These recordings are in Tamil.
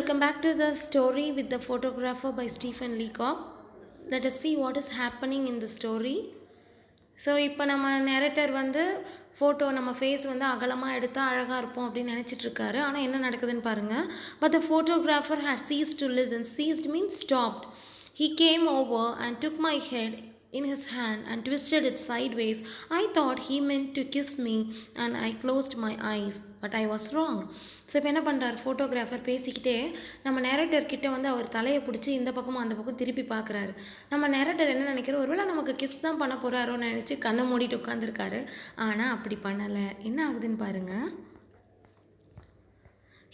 welcome back to the story with the photographer by Stephen Leacock. Let us see what is happening in the story. So இப்போ நம்ம நேரேட்டர் வந்து ஃபோட்டோ நம்ம ஃபேஸ் வந்து அகலமாக எடுத்தால் அழகாக இருப்போம் அப்படின்னு நினச்சிட்ருக்காரு. ஆனால் என்ன நடக்குதுன்னு பாருங்கள். But the photographer had ceased to listen. Ceased means stopped. He came over and took my head in his hand and twisted it sideways. I thought he meant to kiss me and I closed my eyes, but I was wrong. So இப்போ என்ன பண்ணுறார் ஃபோட்டோகிராஃபர் பேசிக்கிட்டே நம்ம நேரேட்டர் கிட்ட வந்து அவர் தலையை பிடிச்சி இந்த பக்கமும் அந்த பக்கம் திருப்பி பார்க்குறாரு. நம்ம நேரேட்டர் என்ன நினைக்கிறோம், ஒருவேளை நமக்கு கிஸ் தான் பண்ண போகிறாரோன்னு நினச்சி கண்ணை மூடிட்டு உட்காந்துருக்காரு. ஆனால் அப்படி பண்ணலை. என்ன ஆகுதுன்னு பாருங்கள்.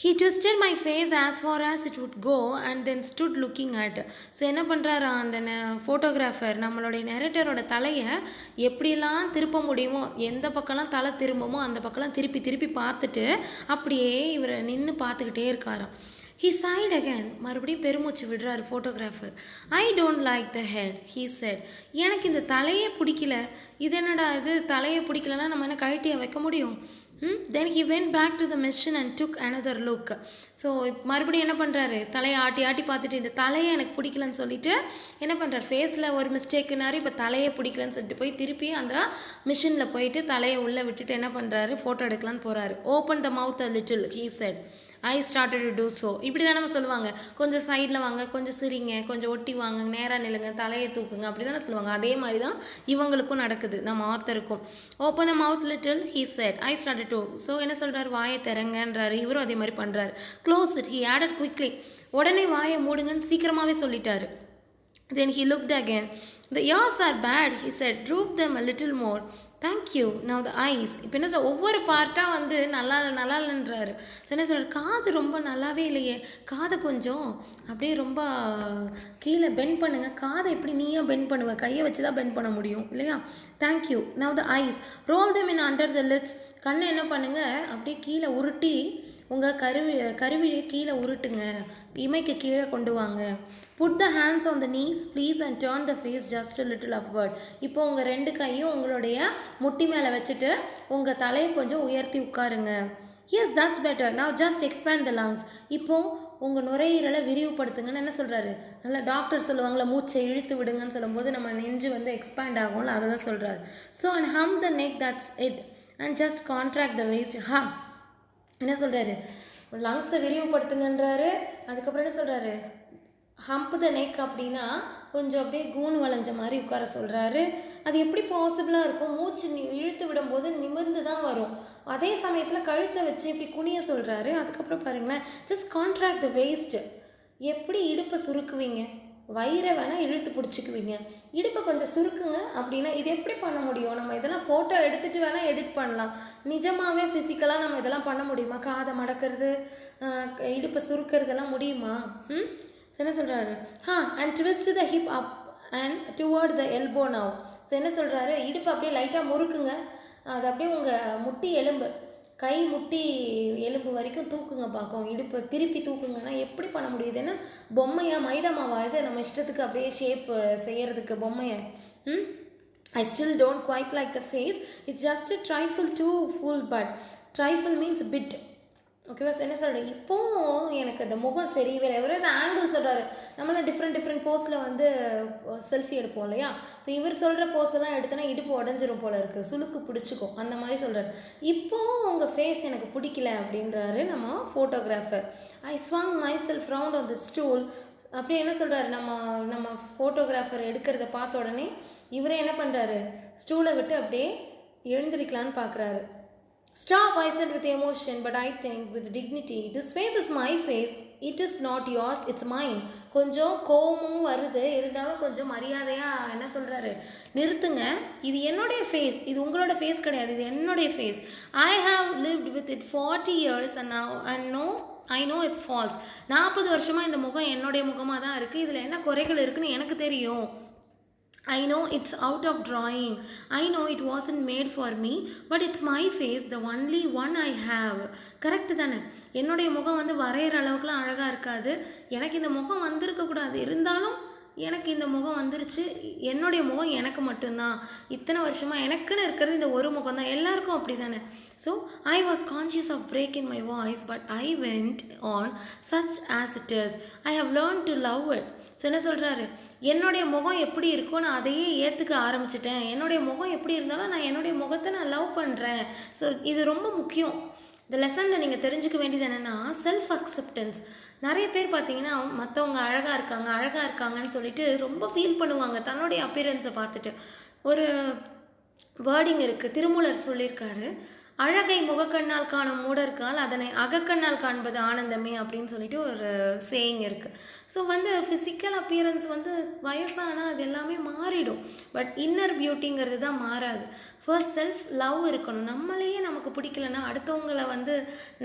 He twisted my face as far as it would go and then stood looking at. So என்ன பண்ணுறாரா அந்த ஃபோட்டோகிராஃபர் நம்மளுடைய நெரேட்டரோட தலையை எப்படியெல்லாம் திருப்ப முடியுமோ, எந்த பக்கம்லாம் தலை திரும்புமோ அந்த பக்கம்லாம் திருப்பி திருப்பி பார்த்துட்டு அப்படியே இவரை நின்று பார்த்துக்கிட்டே இருக்காராம். He sighed again. மறுபடியும் பெருமூச்சு விடுறாரு photographer. I don't like the head, he said. எனக்கு இந்த தலையே பிடிக்கல. இது என்னடா இது, தலையை பிடிக்கலன்னா நம்ம என்ன கழட்டியை வைக்க முடியும்? Then he went back to the machine and took another look. So மறுபடியும் என்ன பண்ணுறாரு, தலையை ஆட்டி ஆட்டி பார்த்துட்டு இந்த தலையை எனக்கு பிடிக்கலன்னு சொல்லிட்டு என்ன பண்ணுறாரு, ஃபேஸில் ஒரு மிஸ்டேக்குனாரு, இப்போ தலையை பிடிக்கலன்னு சொல்லிட்டு போய் திருப்பி அந்த மிஷினில் போயிட்டு தலையை உள்ளே விட்டுட்டு என்ன பண்ணுறாரு, ஃபோட்டோ எடுக்கலான்னு போகிறாரு. Open the mouth a little, he said. I started to do so. இப்படி தான் நம்ம சொல்லுவாங்க, கொஞ்சம் சைடில் வாங்க, கொஞ்சம் சிரிங்க, கொஞ்சம் ஒட்டி வாங்க, நேராக நில்லுங்க, தலையை தூக்குங்க, அப்படி தானே சொல்லுவாங்க. அதே மாதிரி தான் இவங்களுக்கும் நடக்குது, நம்ம ஆத்தருக்கும். Open the mouth little, he said. I started to. So என்ன சொல்கிறார், வாயை திறங்கன்றாரு. இவரும் அதே மாதிரி பண்ணுறாரு. Close it, he added quickly. உடனே வாயை மூடுங்கன்னு சீக்கிரமாகவே சொல்லிட்டாரு. Then he looked again. The ears are bad, he said. Droop them a little more. Thank you. Now the eyes. இப்போ என்ன சொல், ஒவ்வொரு பார்ட்டாக வந்து நல்லா இல்லைன்றாரு. ஸோ என்ன சொல்கிறார், காது ரொம்ப நல்லாவே இல்லையே, காதை கொஞ்சம் அப்படியே ரொம்ப கீழே பெண்ட் பண்ணுங்கள். காதை எப்படி நீயா பெண்ட் பண்ணுவேன், கையை வச்சு தான் பெண்ட் பண்ண முடியும் இல்லையா. Thank you. Now the eyes. Roll them in under the lids. கண்ணை என்ன பண்ணுங்கள், அப்படியே கீழே உருட்டி உங்கள் கருவிழியை கீழே உருட்டுங்க, இமைக்கு கீழே கொண்டு வாங்க. Put the hands on the knees please and turn the face just a little upward. இப்போ உங்கள் ரெண்டு கையும் உங்களுடைய முட்டி மேலே வச்சுட்டு உங்கள் தலையை கொஞ்சம் உயர்த்தி உட்காருங்க. Yes, that's better. Now just expand the lungs. இப்போ உங்கள் நுரையீரலை விரிவுபடுத்துங்கன்னு என்ன சொல்கிறாரு, நல்லா டாக்டர் சொல்லுவாங்களே மூச்சை இழுத்து விடுங்கன்னு சொல்லும்போது நம்ம நெஞ்சு வந்து எக்ஸ்பேண்ட் ஆகும்ல, அதை தான் சொல்கிறாரு. So and hum the neck, that's it. And just contract the waist. என்ன சொல்கிறாரு, லங்ஸை விரிவுபடுத்துங்கன்றாரு. அதுக்கப்புறம் என்ன சொல்கிறாரு, ஹம்ப் த நெக் அப்படின்னா கொஞ்சம் அப்படியே கூணு வளைஞ்ச மாதிரி உட்கார சொல்கிறாரு. அது எப்படி பாசிபிளாக இருக்கும், மூச்சு இழுத்து விடும்போது நிமிர்ந்து தான் வரும். அதே சமயத்தில் கழுத்தை வச்சு இப்படி குனிய சொல்கிறாரு. அதுக்கப்புறம் பாருங்களேன், ஜஸ்ட் கான்ட்ராக்ட் த வேஸ்ட்டு. எப்படி இடுப்பை சுருக்குவீங்க, வயிறை வேணால் இழுத்து பிடிச்சிக்குவீங்க, இடுப்பை கொஞ்சம் சுருக்குங்க அப்படின்னா இது எப்படி பண்ண முடியும்? நம்ம இதெல்லாம் ஃபோட்டோ எடுத்துகிட்டு வேணால் எடிட் பண்ணலாம். நிஜமாகவே ஃபிசிக்கலாக நம்ம இதெல்லாம் பண்ண முடியுமா? காதை மடக்கிறது, இடுப்பை சுருக்கிறதெல்லாம் முடியுமா? ஸோ என்ன சொல்கிறாரு, and twist the hip up and toward the elbow now. So என்ன சொல்கிறாரு, இடுப்பு அப்படியே லைட்டாக முறுக்குங்க, அது அப்படியே உங்கள் முட்டி எலும்பு, கை முட்டி எலும்பு வரைக்கும் தூக்குங்க, பார்க்கும் இடுப்பு திருப்பி தூக்குங்கன்னா எப்படி பண்ண முடியுது? ஏன்னா பொம்மையா மைதா மாவா இது நம்ம இஷ்டத்துக்கு அப்படியே ஷேப் செய்கிறதுக்கு பொம்மையை. I still don't quite like the face. It's just a trifle too full, but trifle means bit. ஓகேவா. என்ன சொல்கிறேன், இப்போவும் எனக்கு அந்த முகம் சரிவே இல்லை. இவர் ஆங்கிள் சொல்கிறாரு, நம்மளாம் டிஃப்ரெண்ட் போஸில் வந்து செல்ஃபி எடுப்போம் இல்லையா. ஸோ இவர் சொல்கிற போஸெல்லாம் எடுத்தோன்னா இடுப்பு உடஞ்சிரும் போல இருக்குது, சுளுக்கு பிடிச்சிக்கும், அந்த மாதிரி சொல்கிறார். இப்போவும் உங்கள் ஃபேஸ் எனக்கு பிடிக்கல அப்படின்றாரு நம்ம photographer. I swung myself round on the stool. அப்படியே என்ன சொல்கிறாரு, நம்ம ஃபோட்டோகிராஃபர் எடுக்கிறத பார்த்த உடனே இவரே என்ன பண்ணுறாரு, ஸ்டூலை விட்டு அப்படியே எழுந்திருக்கலான்னு பார்க்குறாரு. Stop, I said with emotion, but I think with dignity. This face is my face. It is not yours, it's mine. கொஞ்சம் கோவமும் வருது, இருந்தாலும் கொஞ்சம் மரியாதையாக என்ன சொல்கிறாரு, நிறுத்துங்க, இது என்னுடைய ஃபேஸ், இது உங்களோட ஃபேஸ் கிடையாது, இது என்னுடைய face. I have lived with it 40 years and now I know it falls. 40 வருஷமாக இந்த முகம் என்னுடைய முகமாக தான் இருக்குது, இதில் என்ன குறைகள் இருக்குன்னு எனக்கு தெரியும். I know it's out of drawing. I know it wasn't made for me, but it's my face, the only one I have. Correct தானே, என்னுடைய முகம் வந்து வரைகிற அளவுக்குலாம் அழகாக இருக்காது, எனக்கு இந்த முகம் வந்திருக்கக்கூடாது, இருந்தாலும் எனக்கு இந்த முகம் வந்துருச்சு, என்னுடைய முகம் எனக்கு மட்டும்தான், இத்தனை வருஷமாக எனக்குன்னு இருக்கிறது இந்த ஒரு முகம் தான், எல்லாருக்கும் அப்படி தானே. So I was conscious of break in my voice but I went on such as it is. I have learn to love it. So என்ன சொல்கிறாரு, என்னுடைய முகம் எப்படி இருக்கோ நான் அதையே ஏற்றுக்க ஆரம்பிச்சிட்டேன், என்னுடைய முகம் எப்படி இருந்தாலும் நான் என்னுடைய முகத்தை நான் லவ் பண்ணுறேன். ஸோ இது ரொம்ப முக்கியம். இந்த லெசனில் நீங்கள் தெரிஞ்சுக்க வேண்டியது என்னென்னா செல்ஃப் அக்செப்டன்ஸ். நிறைய பேர் பார்த்தீங்கன்னா மற்றவங்க அழகாக இருக்காங்கன்னு சொல்லிட்டு ரொம்ப ஃபீல் பண்ணுவாங்க தன்னுடைய அப்பியரன்ஸை பார்த்துட்டு. ஒரு வேர்டிங் இருக்குது, திருமூலர் சொல்லியிருக்காரு, அழகை முகக்கண்ணால் காணும் மூடர்கால் அதனை அகக்கண்ணால் காண்பது ஆனந்தமே அப்படின்னு சொல்லிட்டு ஒரு சேயிங் இருக்குது. ஸோ ஃபிசிக்கல் அப்பியரன்ஸ் வயசானால் அது எல்லாமே மாறிடும், பட் இன்னர் பியூட்டிங்கிறது தான் மாறாது. ஃபர்ஸ்ட் செல்ஃப் லவ் இருக்கணும். நம்மளையே நமக்கு பிடிக்கலன்னா அடுத்தவங்களை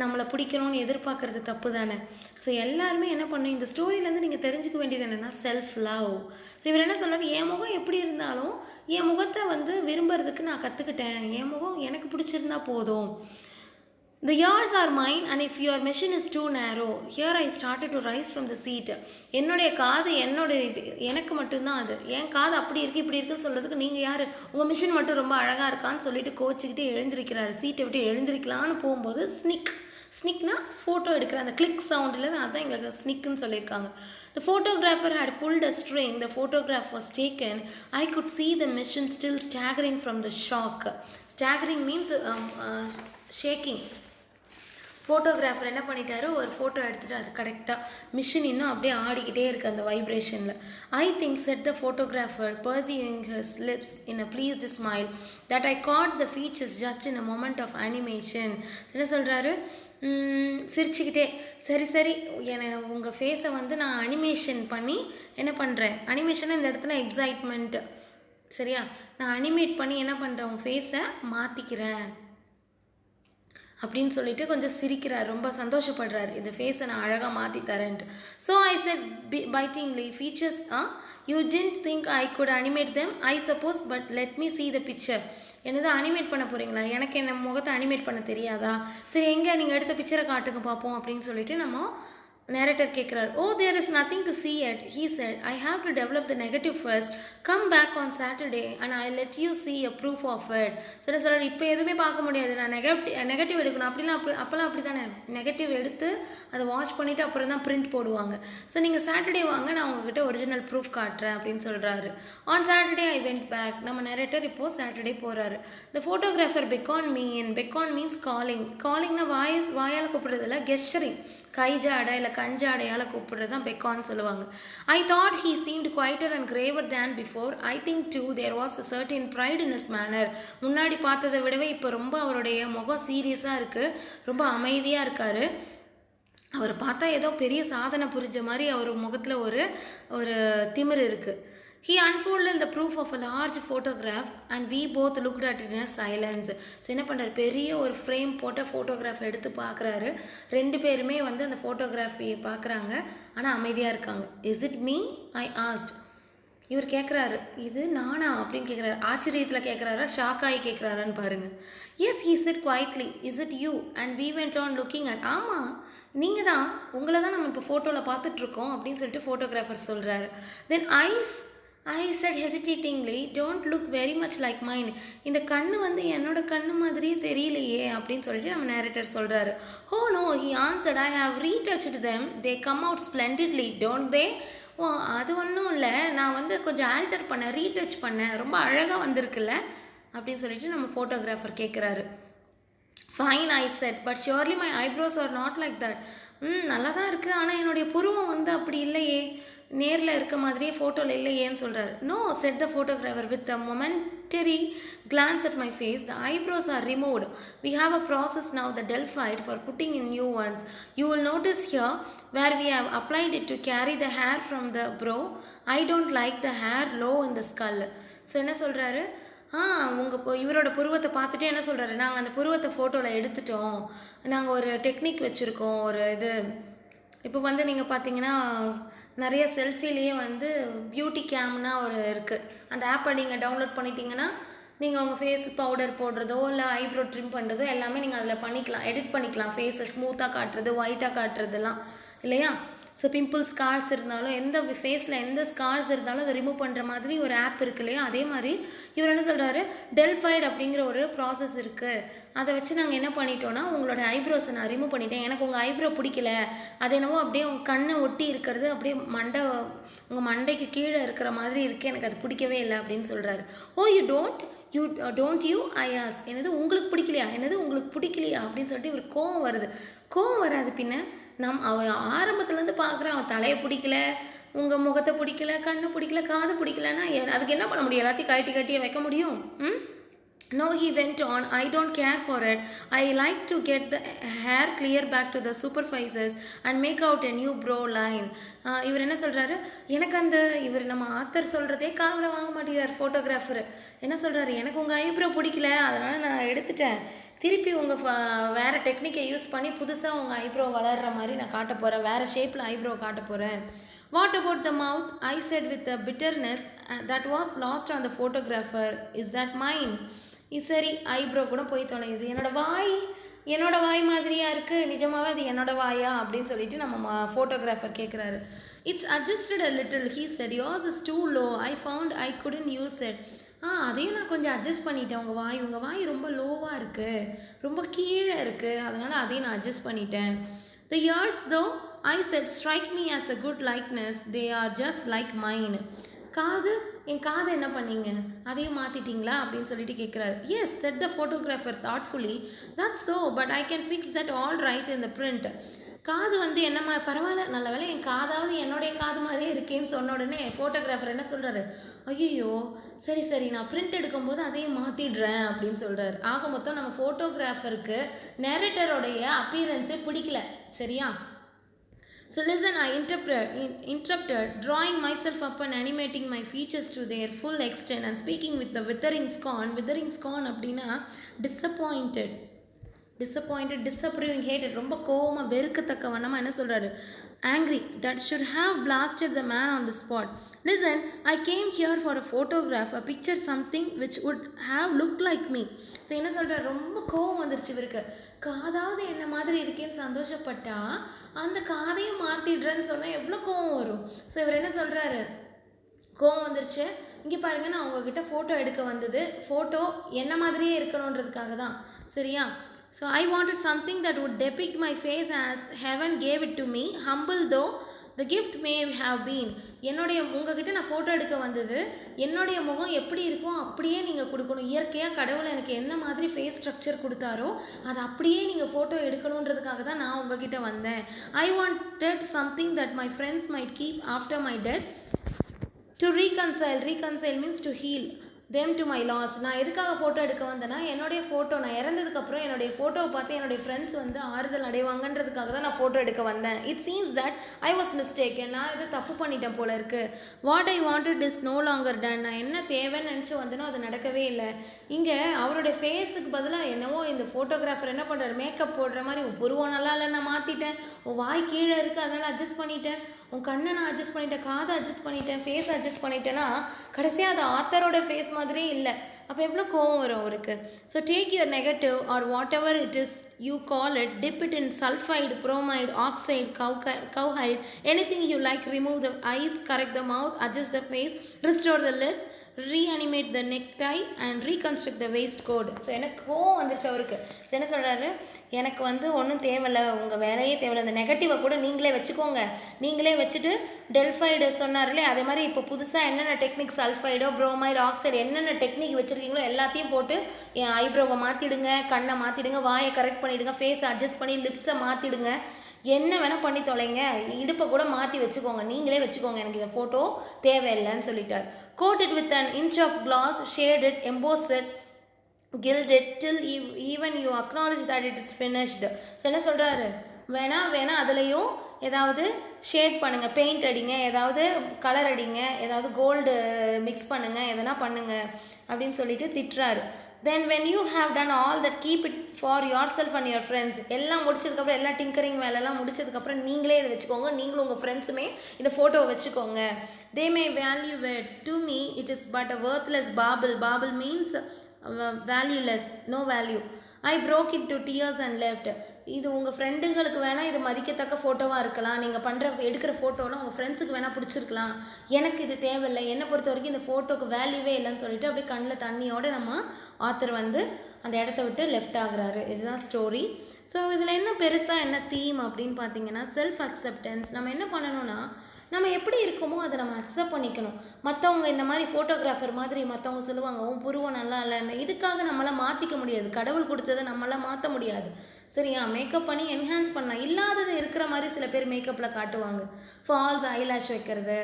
நம்மளை பிடிக்கணும்னு எதிர்பார்க்குறது தப்பு தானே. ஸோ எல்லாருமே என்ன பண்ணணும், இந்த ஸ்டோரியிலேருந்து நீங்கள் தெரிஞ்சுக்க வேண்டியது என்னென்னா செல்ஃப் லவ். ஸோ இவர் என்ன சொல்கிறார், என் முகம் எப்படி இருந்தாலும் என் முகத்தை விரும்புறதுக்கு நான் கற்றுக்கிட்டேன், என் முகம் எனக்கு பிடிச்சிருந்தா போதும். The years are mine and if your mission is too narrow, here I started to rise from the seat. என்னுடைய காது எனக்கு மட்டும்தான் அது, என் காது அப்படி இருக்குது இப்படி இருக்குன்னு சொல்கிறதுக்கு நீங்கள் யார், உங்கள் மிஷின் மட்டும் ரொம்ப அழகாக இருக்கான்னு சொல்லிட்டு கோச்சிக்கிட்டு எழுந்திருக்கிறாரு. சீட்டை விட்டு எழுந்திருக்கலான்னு போகும்போது ஸ்னிக்னா ஃபோட்டோ எடுக்கிற அந்த கிளிக் சவுண்டில் அதான் இங்கே ஸ்னிக்குன்னு சொல்லியிருக்காங்க. The photographer had pulled a string, the photograph was taken. I could see the mission still staggering from the shock. Staggering means shaking. Photographer என்ன பண்ணிட்டாரு, ஒரு ஃபோட்டோ எடுத்துட்டாரு கரெக்டாக, மிஷின் இன்னும் அப்படியே ஆடிக்கிட்டே இருக்குது அந்த வைப்ரேஷனில். I think said the photographer perceiving his lips in a pleased smile that I got the features just in a moment of animation. என்ன சொல்கிறாரு, சிரிச்சுக்கிட்டே சரி உங்கள் ஃபேஸை நான் அனிமேஷன் பண்ணி என்ன பண்ணுறேன், அனிமேஷனை இந்த இடத்துல எக்ஸைட்மெண்ட்டு சரியா, நான் அனிமேட் பண்ணி என்ன பண்ணுறேன் உங்கள் ஃபேஸை மாற்றிக்கிறேன் அப்படின்னு சொல்லிட்டு கொஞ்சம் சிரிக்கிறார், ரொம்ப சந்தோஷப்படுறார், இந்த ஃபேஸை நான் அழகாக மாற்றி தரேன்ட்டு. So I said bitingly features you didn't think I could animate them I suppose but let me see the picture. என்னது அனிமேட் பண்ண போகிறீங்களா, எனக்கு என்ன முகத்தை அனிமேட் பண்ண தெரியாதா, சரி எங்கே நீங்கள் எடுத்த பிக்சரை காட்டுங்க பார்ப்போம் அப்படின்னு சொல்லிட்டு நம்ம நேரேட்டர் கேட்குறாரு. Oh there is nothing to see it, he said. I have to develop the negative first. Come back on Saturday and I'll let you see a proof of it. சொல்கிறார், இப்போ எதுவுமே பார்க்க முடியாது, நான் நெகட்டிவ் எடுக்கணும். அப்போல்லாம் அப்படி தானே, நெகட்டிவ் எடுத்து அதை வாஷ் பண்ணிவிட்டு அப்புறம் தான் பிரிண்ட் போடுவாங்க. ஸோ நீங்கள் சாட்டர்டே வாங்க, நான் உங்ககிட்ட ஒரிஜினல் ப்ரூஃப் காட்டுறேன் அப்படின்னு சொல்கிறாரு. On Saturday I went back. நம்ம நேரேட்டர் இப்போது சாட்டர்டே போகிறாரு. The photographer beckon me in. Beckon means காலிங்னா வாயால் கூப்பிடுறதில்ல, கெஸ்டரிங், கை ஜாடை இல்லை கஞ்சாடையால் கூப்பிடுறது தான் பெக்கான்னு சொல்லுவாங்க. I thought he seemed quieter and graver than before. I think too there was a certain pride in his manner. முன்னாடி பார்த்ததை விடவே இப்போ ரொம்ப அவருடைய முகம் சீரியஸாக இருக்குது, ரொம்ப அமைதியாக இருக்கார். அவர் பார்த்தா ஏதோ பெரிய சாதனை புரிஞ்ச மாதிரி அவர் முகத்தில் ஒரு திமிர் இருக்குது. He unfolded the proof of a large photograph and we both looked at it in silence. So என்ன பண்ணுறாரு, பெரிய ஒரு ஃப்ரேம் போட்ட ஃபோட்டோகிராஃப் எடுத்து பார்க்குறாரு. ரெண்டு பேருமே அந்த ஃபோட்டோகிராஃபியை பார்க்குறாங்க, ஆனால் அமைதியாக இருக்காங்க. Is it me I asked. இவர் கேட்குறாரு, இது நானா அப்படின்னு கேட்குறாரு. ஆச்சரியத்தில் கேட்குறாரா, ஷாக் ஆகி கேட்குறாரான்னு பாருங்கள். Yes he said quietly, is it you and we went on looking at. ஆமாம் நீங்கள் தான், உங்களை தான் நம்ம இப்போ ஃபோட்டோவில் பார்த்துட்ருக்கோம் அப்படின்னு சொல்லிட்டு ஃபோட்டோகிராஃபர் சொல்கிறாரு. தென் I said hesitatingly, don't look very much like mine. இந்த கண்ணு என்னோட கண்ணு மாதிரியே தெரியலையே அப்படின்னு சொல்லிட்டு நம்ம நேரேட்டர் சொல்கிறாரு. Oh no, he answered, I have retouched them. They come out splendidly, don't they? ஓ அது ஒன்றும் இல்லை, நான் கொஞ்சம் ஆல்டர் பண்ணேன், ரீடச் பண்ணேன், ரொம்ப அழகாக வந்திருக்குல்ல அப்படின்னு சொல்லிட்டு நம்ம ஃபோட்டோகிராஃபர் கேட்குறாரு. Fine, I said, but surely my eyebrows are not like that. நல்லா தான் இருக்குது, ஆனால் என்னுடைய புருவம் அப்படி இல்லையே, நேரில் இருக்க மாதிரியே ஃபோட்டோவில் இல்லையேன்னு சொல்கிறார். No said the photographer with a momentary glance at my face. The eyebrows are removed. We have a process now, the Delphi, for putting in new ones. You will notice here where we have applied it to carry the hair from the brow. I don't like the hair low in the skull. So என்ன சொல்கிறாரு, இவரோட புருவத்தை பார்த்துட்டு என்ன சொல்கிறாரு, நாங்கள் அந்த புருவத்தை ஃபோட்டோவில் எடுத்துட்டோம், நாங்கள் ஒரு டெக்னிக் வச்சுருக்கோம், ஒரு இது இப்போ நீங்கள் பார்த்தீங்கன்னா நிறைய செல்ஃபிலேயே பியூட்டி கேம்னா ஒரு இருக்குது, அந்த ஆப்பை நீங்கள் டவுன்லோட் பண்ணிட்டீங்கன்னா நீங்கள் உங்கள் ஃபேஸ் பவுடர் போடுறதோ இல்லை ஐப்ரோ ட்ரிம் பண்ணுறதோ எல்லாமே நீங்கள் அதில் பண்ணிக்கலாம், எடிட் பண்ணிக்கலாம், ஃபேஸை ஸ்மூத்தாக காட்டுறது, ஒயிட்டாக காட்டுறதுலாம் இல்லையா. ஸோ பிம்பிள் ஸ்கார்ஸ் இருந்தாலும் எந்த ஃபேஸில் எந்த ஸ்கார்ஸ் இருந்தாலும் அதை ரிமூவ் பண்ணுற மாதிரி ஒரு ஆப் இருக்கு இல்லையா, அதே மாதிரி இவர் என்ன சொல்கிறாரு, டெல்ஃபைட் அப்படிங்கிற ஒரு ப்ராசஸ் இருக்குது. அதை வச்சு நாங்கள் என்ன பண்ணிட்டோன்னா, உங்களோட ஐப்ரோஸை நான் ரிமூவ் பண்ணிட்டேன். எனக்கு உங்கள் ஐப்ரோ பிடிக்கல, அது என்னவோ அப்படியே உங்கள் கண்ணை ஒட்டி இருக்கிறது அப்படியே உங்கள் மண்டைக்கு கீழே இருக்கிற மாதிரி இருக்குது, எனக்கு அது பிடிக்கவே இல்லை அப்படின்னு சொல்கிறாரு. ஓ டோன்ட் யூ ஐயாஸ், என்னது உங்களுக்கு பிடிக்கலையா, என்னது உங்களுக்கு பிடிக்கலையா அப்படின்னு சொல்லிட்டு இவர் கோவம் வருது. கோவம் வராது பின்ன, அவன் ஆரம்பத்துலேருந்து பார்க்குறான், அவன் தலையை பிடிக்கல, உங்கள் முகத்தை பிடிக்கல, கண்ணை பிடிக்கல, காது பிடிக்கலன்னா அதுக்கு என்ன பண்ண முடியும், எல்லாத்தையும் கட்டியே வைக்க முடியும். No, he went on, I don't care for it. I like to get the hair clear back to the superfices and make out a new brow line. இவர் என்ன சொல்கிறாரு, எனக்கு இவர் நம்ம ஆத்தர் சொல்கிறதே காதில் வாங்க மாட்டேங்கிறார் ஃபோட்டோகிராஃபர். என்ன சொல்கிறாரு, எனக்கு உங்கள் ஐப்ரோ பிடிக்கல, அதனால் நான் எடுத்துட்டேன், திருப்பி உங்கள் வேறு டெக்னிக்கை யூஸ் பண்ணி புதுசாக உங்கள் ஐப்ரோ வளர்கிற மாதிரி நான் காட்ட போகிறேன், வேறு ஷேப்பில் ஐப்ரோ காட்ட போகிறேன். What about the mouth? I said with a bitterness that was lost on the photographer. Is that mine? சரி, ஐப்ரோ கூட போய் தொலையுது, என்னோட வாய் மாதிரியாக இருக்குது, நிஜமாகவே அது என்னோட வாயா அப்படின்னு சொல்லிட்டு நம்ம ஃபோட்டோகிராஃபர் கேட்குறாரு. It's adjusted a little, he said. Yours is too low. I found I couldn't use it. அதையும் நான் கொஞ்சம் அட்ஜஸ்ட் பண்ணிட்டேன், உங்கள் வாய் ரொம்ப லோவாக இருக்குது, ரொம்ப கீழே இருக்குது, அதனால் அதையும் நான் அட்ஜஸ்ட் பண்ணிட்டேன். The ears though, I said, strike me as a good likeness. They are just like mine. என் காது என்ன பண்ணீங்க, அதையும் மாற்றிட்டீங்களா அப்படின்னு சொல்லிட்டு கேட்குறாரு. Yes, said the photographer thoughtfully. That's so, but I can fix that all right in the print. காது என்னம்மா பரவாயில்ல, நல்ல வேலை என் காதாவது என்னுடைய காது மாதிரியே இருக்கேன்னு சொன்ன உடனே ஃபோட்டோகிராஃபர் என்ன சொல்கிறாரு, ஐயோ சரி நான் பிரிண்ட் எடுக்கும்போது அதையும் மாற்றிடுறேன் அப்படின்னு சொல்கிறார். ஆக மொத்தம் நம்ம ஃபோட்டோகிராஃபருக்கு நேரேட்டரோடைய அப்பியரன்ஸே பிடிக்கல, சரியா? So listen, I interrupted, drawing myself up and animating my features to their full extent and speaking with the withering scorn அப்படின்னா disapproving, hated, ரொம்ப கோவமாக வெறுக்கத்தக்க வண்ணமாக என்ன சொல்கிறாரு, angry, that should have blasted the man on the spot. Listen, I came here for a photograph, a picture, something which would have looked like me. So என்ன சொல்கிறார், ரொம்ப கோவம் வந்துருச்சு இவருக்கு. காதாவது என்ன மாதிரி இருக்கேன்னு சந்தோஷப்பட்டா அந்த காதையும் மாற்றிடுறேன்னு சொன்னால் எவ்வளோ கோவம் வரும். ஸோ இவர் என்ன சொல்கிறாரு, கோவம் வந்துருச்சு, இங்கே பாருங்கள், நான் உங்ககிட்ட ஃபோட்டோ எடுக்க வந்தது, ஃபோட்டோ என்ன மாதிரியே இருக்கணுன்றதுக்காக தான், சரியா? So I wanted something that would depict my face as heaven gave it to me, humble though the gift may have been. உங்ககிட்ட நான் ஃபோட்டோ எடுக்க வந்தது, என்னுடைய முகம் எப்படி இருக்கும் அப்படியே நீங்கள் கொடுக்கணும், இயற்கையாக கடவுள் எனக்கு என்ன மாதிரி ஃபேஸ் ஸ்ட்ரக்சர் கொடுத்தாரோ அதை அப்படியே நீங்கள் ஃபோட்டோ எடுக்கணுன்றதுக்காக தான் நான் உங்ககிட்ட வந்தேன். I wanted something that my friends might keep after my death to reconcile means to heal them to my loss. நான் எதுக்காக ஃபோட்டோ எடுக்க வந்தேன்னா, என்னுடைய ஃபோட்டோ நான் இறந்ததுக்கப்புறம் என்னுடைய ஃபோட்டோவை பார்த்து என்னுடைய ஃப்ரெண்ட்ஸ் ஆறுதல் அடைவாங்கன்றதுக்காக தான் நான் ஃபோட்டோ எடுக்க வந்தேன். It seems that I was mistaken, நான் இது தப்பு பண்ணிட்டேன் போல இருக்குது. What I wanted is no longer done. நான் என்ன தேவைன்னு நினச்சி வந்தேனோ அது நடக்கவே இல்லை. இங்கே அவருடைய ஃபேஸுக்கு பதிலாக என்னவோ இந்த ஃபோட்டோகிராஃபர் என்ன பண்ணுறாரு, மேக்கப் போடுற மாதிரி, புருவம் நல்லா இல்லை நான் மாற்றிட்டேன், வாய் கீழே இருக்குது அதனால் அட்ஜஸ்ட் பண்ணிட்டேன், உன் கண்ணை நான் அட்ஜஸ்ட் பண்ணிட்டேன், காதை அட்ஜஸ்ட் பண்ணிட்டேன், ஃபேஸ் அட்ஜஸ்ட் பண்ணிட்டேன்னா கடைசியாக அது ஆத்தரோட ஃபேஸ் மாதிரியே இல்லை. அப்போ எவ்வளோ கோவம் வரும் அவருக்கு. So take your negative or whatever it is you call it, dip it in sulphide, bromide, oxide, cowhide, anything you like, remove the eyes, correct the mouth, adjust the face, restore the lips, reanimate the necktie and reconstruct the waistcoat. So எனக்கு கோவம் வந்துருச்சு அவருக்கு. ஸோ என்ன சொல்கிறாரு, எனக்கு ஒன்றும் தேவையில்லை, உங்கள் வேலையே தேவையில்லை, இந்த நெகட்டிவை கூட நீங்களே வச்சுக்கோங்க, நீங்களே வச்சுட்டு டெல்ஃபைடு சொன்னார்லே அதே மாதிரி இப்போ புதுசாக என்னென்ன டெக்னிக், சல்ஃபைடோ, புரோமைடு, ஆக்சைடு என்னென்ன டெக்னிக் வச்சுருக்கீங்களோ எல்லாத்தையும் போட்டு என் ஐப்ரோவை மாற்றிடுங்க, கண்ணை மாற்றிடுங்க, வாயை கரெக்ட் பண்ணிவிடுங்க, ஃபேஸை அட்ஜஸ்ட் பண்ணி லிப்ஸை மாற்றிடுங்க, என்ன வேணால் பண்ணி தொலைங்க, இடுப்பை கூட மாற்றி வச்சுக்கோங்க, நீங்களே வச்சுக்கோங்க, எனக்கு இந்த ஃபோட்டோ தேவையில்லைன்னு சொல்லிட்டார். Coat it with an inch of glass, shade it, emboss it, gilt it, till even you acknowledge that it is finished. So என்ன சொல்கிறாரு, வேணா அதுலேயும் ஏதாவது ஷேட் பண்ணுங்கள், பெயிண்ட் அடிங்க, ஏதாவது கலர் அடிங்க, ஏதாவது கோல்டு மிக்ஸ் பண்ணுங்கள், எதனா பண்ணுங்கள் அப்படின்னு சொல்லிட்டு திட்டுறாரு. Then when you have done all that, keep it for yourself and your friends. எல்லாம் முடிச்சதுக்கப்புறம், எல்லா டிங்கரிங் வேலையெல்லாம் முடிச்சதுக்கப்புறம் நீங்களே இதை வச்சுக்கோங்க, நீங்களும் உங்கள் ஃப்ரெண்ட்ஸுமே இந்த ஃபோட்டோவை வச்சுக்கோங்க. They may value it. To me it is but a worthless bauble. Bauble means valueless, no value. I broke into tears and left. இது உங்கள் ஃப்ரெண்டுங்களுக்கு வேணால் இது மதிக்கத்தக்க ஃபோட்டோவாக இருக்கலாம். நீங்கள் எடுக்கிற ஃபோட்டோலாம் உங்கள் ஃப்ரெண்ட்ஸுக்கு வேணால் பிடிச்சிருக்கலாம். எனக்கு இது தேவையில்லை, என்னை பொறுத்த வரைக்கும் இந்த ஃபோட்டோக்கு வேல்யூவே இல்லைன்னு சொல்லிட்டு அப்படியே கண்ணில் தண்ணியோடு நம்ம ஆத்தர் வந்து அந்த இடத்த விட்டு லெஃப்ட் ஆகுறாரு. இதுதான் ஸ்டோரி. ஸோ இதில் என்ன பெருசாக என்ன தீம் அப்படின்னு பார்த்தீங்கன்னா, செல்ஃப் அக்செப்டன்ஸ். நம்ம என்ன பண்ணணும்னா, நம்ம எப்படி இருக்கோமோ அதை நம்ம அக்செப்ட் பண்ணிக்கணும். மற்றவங்க இந்த மாதிரி ஃபோட்டோகிராஃபர் மாதிரி மற்றவங்க சொல்லுவாங்க, உன் புருவம் நல்லா இல்லைன்னு. இதுக்காக நம்மளால் மாற்றிக்க முடியாது. கடவுள் கொடுத்ததை நம்மளால் மாற்ற முடியாது. சரியா? மேக்கப் பண்ணி என்ஹான்ஸ் பண்ணலாம். இல்லாதது இருக்கிற மாதிரி சில பேர் மேக்கப்பில் காட்டுவாங்க. ஃபால்ஸ் ஐலாஷ் வைக்கிறது,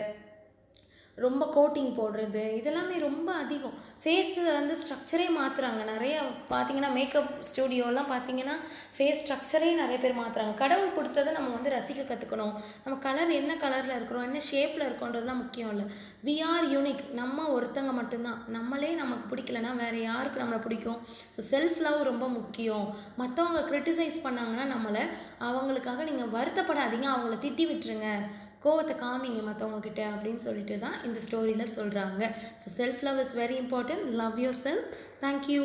ரொம்ப கோட்டிங் போடுறது, இதெல்லாமே ரொம்ப அதிகம். ஃபேஸு வந்து ஸ்ட்ரக்சரே மாற்றுறாங்க. நிறையா பார்த்தீங்கன்னா மேக்கப் ஸ்டூடியோலாம் பார்த்தீங்கன்னா ஃபேஸ் ஸ்ட்ரக்சரே நிறைய பேர் மாற்றுறாங்க. கடவுள் கொடுத்ததை நம்ம வந்து ரசிக்க கற்றுக்கணும். நம்ம கலர் என்ன கலரில் இருக்கிறோம், என்ன ஷேப்பில் இருக்கோன்றதுலாம் முக்கியம் இல்லை. We are unique. நம்ம ஒருத்தங்க மட்டும்தான். நம்மளே நமக்கு பிடிக்கலன்னா வேறு யாருக்கு நம்மளை பிடிக்கும்? ஸோ செல்ஃப் லவ் ரொம்ப முக்கியம். மற்றவங்க க்ரிட்டிசைஸ் பண்ணாங்கன்னா நம்மளை, அவங்களுக்காக நீங்கள் வருத்தப்படாதீங்க, அவங்கள திட்டி விட்டுருங்க, கோவத்தை காமிங்க மற்றவங்க கிட்ட அப்படின்னு சொல்லிட்டு தான் இந்த ஸ்டோரியில் சொல்கிறாங்க. So self love is very important. Love your self. Thank you.